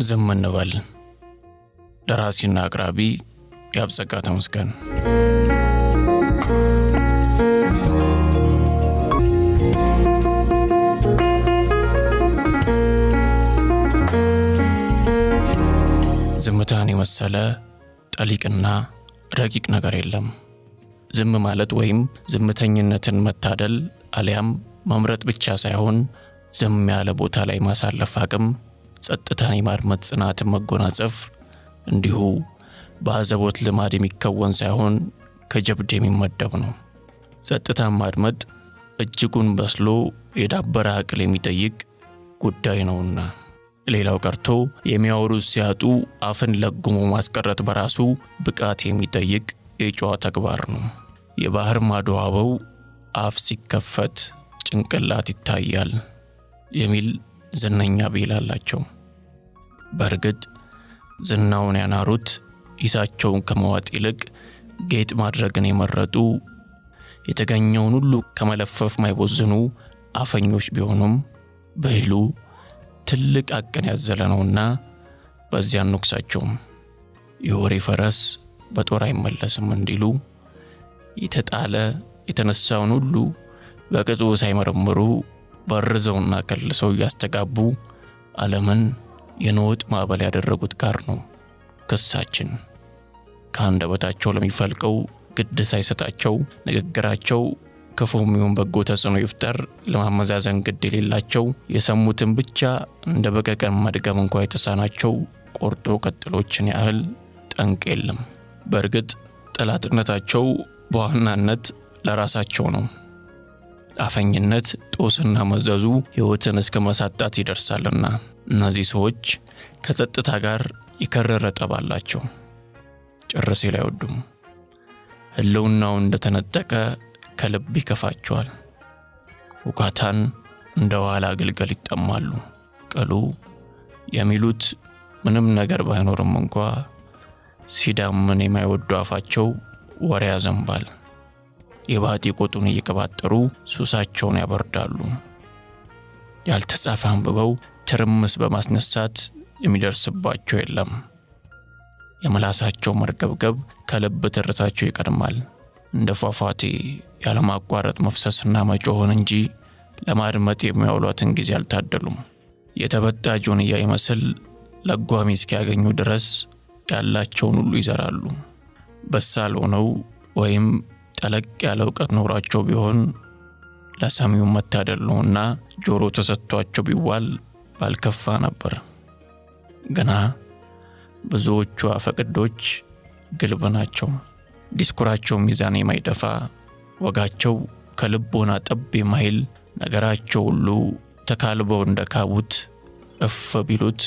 ዝም እንበል። ደራሲና አቅራቢ ያብጸጋ ተመስገን። ዝምታን የመሰለ ጠሊቅና ረቂቅ ነገር የለም። ዝም ማለት ወይም ዝምተኝነትን መታደል አሊያም መምረጥ ብቻ ሳይሆን ዝም ያለ ቦታ ላይ ማሳለፍ አቅም፣ ጸጥታን የማድመጥ ጽናትን መጎናጸፍ እንዲሁ በአዘቦት ልማድ የሚከወን ሳይሆን ከጀብድ የሚመደብ ነው። ጸጥታን ማድመጥ እጅጉን በስሎ የዳበረ አቅል የሚጠይቅ ጉዳይ ነውና ሌላው ቀርቶ የሚያወሩት ሲያጡ አፍን ለጉሞ ማስቀረት በራሱ ብቃት የሚጠይቅ የጨዋ ተግባር ነው። የባህር ማዶ አበው አፍ ሲከፈት ጭንቅላት ይታያል የሚል ዝነኛ ብሂል አላቸው። በእርግጥ ዝናውን ያናሩት ኢሳቸውን ከመዋጥ ይልቅ ጌጥ ማድረግን የመረጡ የተገኘውን ሁሉ ከመለፈፍ ማይቦዝኑ አፈኞች ቢሆኑም ብሂሉ ትልቅ አቅን ያዘለ ነውና በዚያ እንወቅሳቸውም። የወሬ ፈረስ በጦር አይመለስም እንዲሉ የተጣለ የተነሳውን ሁሉ በቅጡ ሳይመረምሩ በርዘውና ከልሰው ያስተጋቡ ዓለምን የነውጥ ማዕበል ያደረጉት ጋር ነው ክሳችን። ከአንደበታቸው ለሚፈልቀው ግድ ሳይሰጣቸው ንግግራቸው ክፉም ይሁን በጎ ተጽዕኖ ይፍጠር ለማመዛዘን ግድ የሌላቸው የሰሙትን ብቻ እንደ በቀቀን መድገም እንኳን የተሳናቸው ቆርጦ ቀጥሎችን ያህል ጠንቅ የለም። በእርግጥ ጠላትነታቸው በዋናነት ለራሳቸው ነው። አፈኝነት ጦስና መዘዙ ሕይወትን እስከ መሳጣት ይደርሳልና እነዚህ ሰዎች ከጸጥታ ጋር የከረረ ጠብ አላቸው። ጭር ሲል አይወዱም። ህልውናው እንደተነጠቀ ከልብ ይከፋቸዋል። ውካታን እንደ ዋላ አገልገል ይጠማሉ። ቀሉ የሚሉት ምንም ነገር ባይኖርም እንኳ ሲዳምን የማይወዱ አፋቸው ወሬ ያዘንባል። የባጢ ቆጡን እየቀባጠሩ ሱሳቸውን ያበርዳሉ። ያልተጻፈ አንብበው ትርምስ በማስነሳት የሚደርስባቸው የለም። የምላሳቸው መርገብገብ ከልብ ትርታቸው ይቀድማል። እንደ ፏፏቴ ያለማቋረጥ መፍሰስና መጮህን እንጂ ለማድመጥ የሚያውሏትን ጊዜ አልታደሉም። የተበጣ ጆንያ ይመስል ለጓሚ እስኪያገኙ ድረስ ያላቸውን ሁሉ ይዘራሉ። በሳል ሆነው ወይም ጠለቅ ያለ እውቀት ኖሯቸው ቢሆን ለሰሚው መታደል ነውና ጆሮ ተሰጥቷቸው ቢዋል ባልከፋ ነበር። ገና ብዙዎቹ አፈቅዶች ግልብ ናቸው። ዲስኩራቸው ሚዛን የማይደፋ ወጋቸው ከልቦና ጠብ የማይል ነገራቸው ሁሉ ተካልበው እንደካቡት እፍ ቢሉት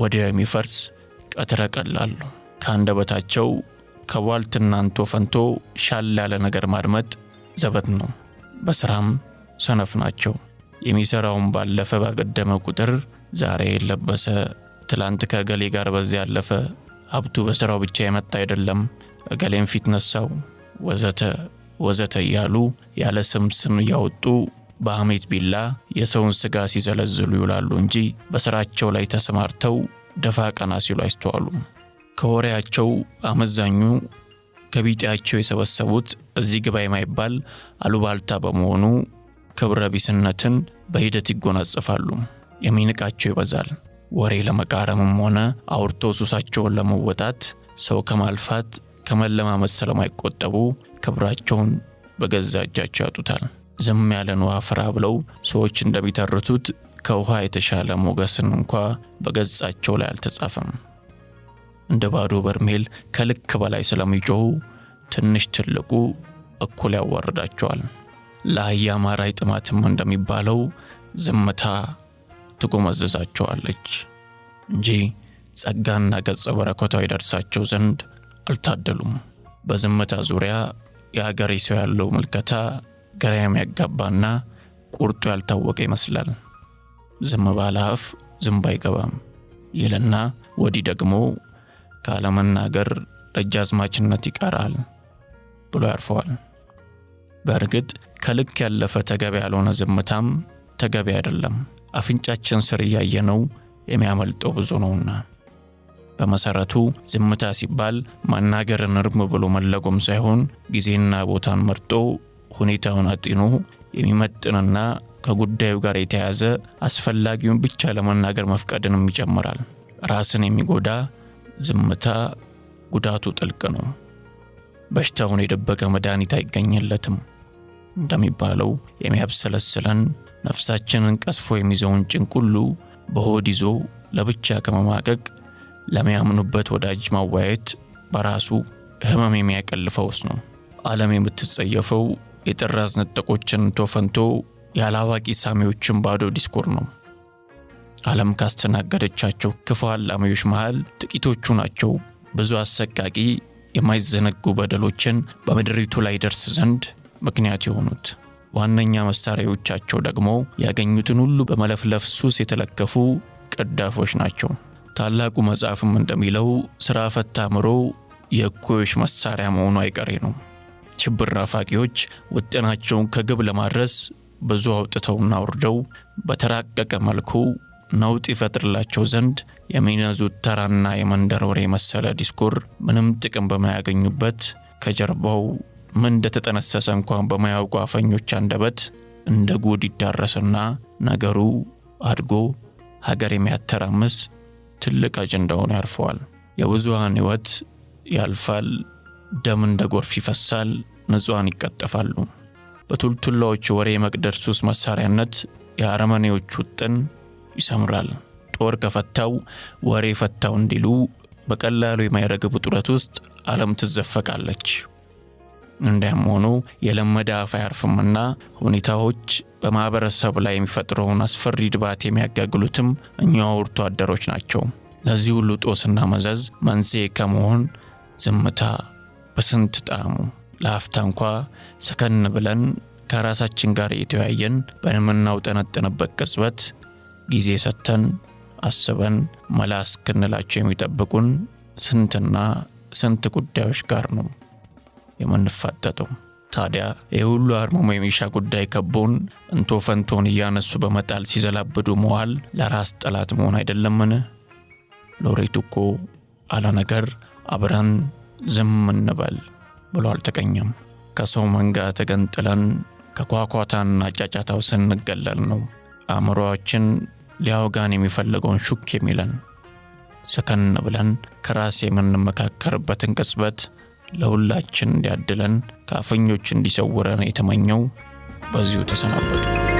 ወዲያው የሚፈርስ ቀትረ ቀላል። ከአንደበታቸው ከቧልትና አንቶ ፈንቶ ሻል ያለ ነገር ማድመጥ ዘበት ነው። በስራም ሰነፍ ናቸው። የሚሰራውን ባለፈ ባቀደመ ቁጥር ዛሬ የለበሰ ትላንት ከገሌ ጋር በዚያ ያለፈ ሀብቱ በስራው ብቻ የመጣ አይደለም ገሌን ፊት ነሳው ወዘተ ወዘተ እያሉ ያለ ስም ያወጡ በሐሜት ቢላ የሰውን ስጋ ሲዘለዝሉ ይውላሉ እንጂ በስራቸው ላይ ተሰማርተው ደፋ ቀና ሲሉ አይስተዋሉም። ከወሬያቸው አመዛኙ ከቢጤያቸው የሰበሰቡት እዚህ ግባ የማይባል አሉባልታ በመሆኑ ክብረ ቢስነትን በሂደት ይጎናጸፋሉ። የሚንቃቸው ይበዛል። ወሬ ለመቃረምም ሆነ አውርቶ ሱሳቸውን ለመወጣት ሰው ከማልፋት ከመለማመድ ስለማይቆጠቡ ክብራቸውን በገዛ እጃቸው ያጡታል። ዝም ያለን ውሃ ፍራ ብለው ሰዎች እንደሚተርቱት ከውሃ የተሻለ ሞገስን እንኳ በገጻቸው ላይ አልተጻፈም። እንደ ባዶ በርሜል ከልክ በላይ ስለሚጮሁ ትንሽ ትልቁ እኩል ያዋርዳቸዋል። ለአህያ ማራይ ጥማትም እንደሚባለው ዝምታ ትጎመዘዛቸዋለች እንጂ ጸጋና ገጸ በረከቷ ይደርሳቸው ዘንድ አልታደሉም። በዝምታ ዙሪያ የሀገሬ ሰው ያለው ምልከታ ግራ የሚያጋባና ቁርጡ ያልታወቀ ይመስላል። ዝም ባለ አፍ ዝንብ አይገባም ይልና ወዲህ ደግሞ ካለመናገር ደጃዝማችነት ይቀራል ብሎ ያርፈዋል። በእርግጥ ከልክ ያለፈ ተገቢ ያልሆነ ዝምታም ተገቢ አይደለም። አፍንጫችን ስር ያየነው የሚያመልጠው ብዙ ነውና በመሰረቱ ዝምታ ሲባል ማናገርን እርም ብሎ መለጎም ሳይሆን ጊዜና ቦታን መርጦ ሁኔታውን አጢኖ የሚመጥንና ከጉዳዩ ጋር የተያያዘ አስፈላጊውን ብቻ ለመናገር መፍቀድንም ይጨምራል። ራስን የሚጎዳ ዝምታ ጉዳቱ ጥልቅ ነው። በሽታውን የደበቀ መድኃኒት አይገኝለትም እንደሚባለው የሚያብሰለስለን ነፍሳችንን ቀስፎ የሚይዘውን ጭንቅ ሁሉ በሆድ ይዞ ለብቻ ከመማቀቅ ለሚያምኑበት ወዳጅ ማዋየት በራሱ ህመም የሚያቀል ፈውስ ነው። ዓለም የምትጸየፈው የጥራዝ ነጠቆችን ቶፈንቶ ያላዋቂ ሳሚዎችን ባዶ ዲስኮር ነው። ዓለም ካስተናገደቻቸው ክፉ አላሚዎች መሃል ጥቂቶቹ ናቸው ብዙ አሰቃቂ የማይዘነጉ በደሎችን በምድሪቱ ላይ ደርስ ዘንድ ምክንያት የሆኑት። ዋነኛ መሳሪያዎቻቸው ደግሞ ያገኙትን ሁሉ በመለፍለፍ ሱስ የተለከፉ ቅዳፎች ናቸው። ታላቁ መጽሐፍም እንደሚለው ስራ ፈታ አእምሮ የእኩዮች መሳሪያ መሆኑ አይቀሬ ነው። ሽብር ናፋቂዎች ውጥናቸውን ከግብ ለማድረስ ብዙ አውጥተውና ወርደው በተራቀቀ መልኩ ነውጥ ይፈጥርላቸው ዘንድ የሚነዙት ተራና የመንደር ወሬ መሰለ ዲስኩር ምንም ጥቅም በማያገኙበት ከጀርባው ምን እንደተጠነሰሰ እንኳን በማያውቁ አፈኞች አንደበት እንደ ጉድ ይዳረስና ነገሩ አድጎ ሀገር የሚያተራምስ ትልቅ አጀንዳ ሆኖ ያርፈዋል። የብዙሃን ሕይወት ያልፋል፣ ደም እንደ ጎርፍ ይፈሳል፣ ንጹሃን ይቀጠፋሉ። በቱልቱላዎች ወሬ መቅደር ሱስ መሳሪያነት የአረመኔዎች ውጥን ይሰምራል። ጦር ከፈታው ወሬ ፈታው እንዲሉ በቀላሉ የማይረግብ ውጥረት ውስጥ ዓለም ትዘፈቃለች። እንዲያም ሆኖ የለመደ አፍ አያርፍምና ሁኔታዎች በማህበረሰብ ላይ የሚፈጥረውን አስፈሪ ድባት የሚያጋግሉትም እኛው አውርቶ አደሮች ናቸው። ለዚህ ሁሉ ጦስና መዘዝ መንስኤ ከመሆን ዝምታ በስንት ጣዕሙ ለአፍታ እንኳ ሰከን ብለን ከራሳችን ጋር የተወያየን በምናውጠነጥንበት ቅጽበት ጊዜ ሰጥተን አስበን መላ እስክንላቸው የሚጠብቁን ስንትና ስንት ጉዳዮች ጋር ነው የምንፋጠጠው። ታዲያ የሁሉ አርመሞ የሚሻ ጉዳይ ከቦን እንቶ ፈንቶን እያነሱ በመጣል ሲዘላብዱ መዋል ለራስ ጠላት መሆን አይደለምን? ሎሬቱ እኮ አለ ነገር አብረን ዝም እንበል ብሎ አልተቀኘም። ከሰው መንጋ ተገንጥለን ከኳኳታና ጫጫታው ስንገለል ነው አእምሮአችን ሊያወጋን የሚፈልገውን ሹክ የሚለን። ሰከን ብለን ከራስ የምንመካከርበትን ቅጽበት ለሁላችን እንዲያድለን ከአፈኞች እንዲሰውረን የተመኘው በዚሁ ተሰናበቱ።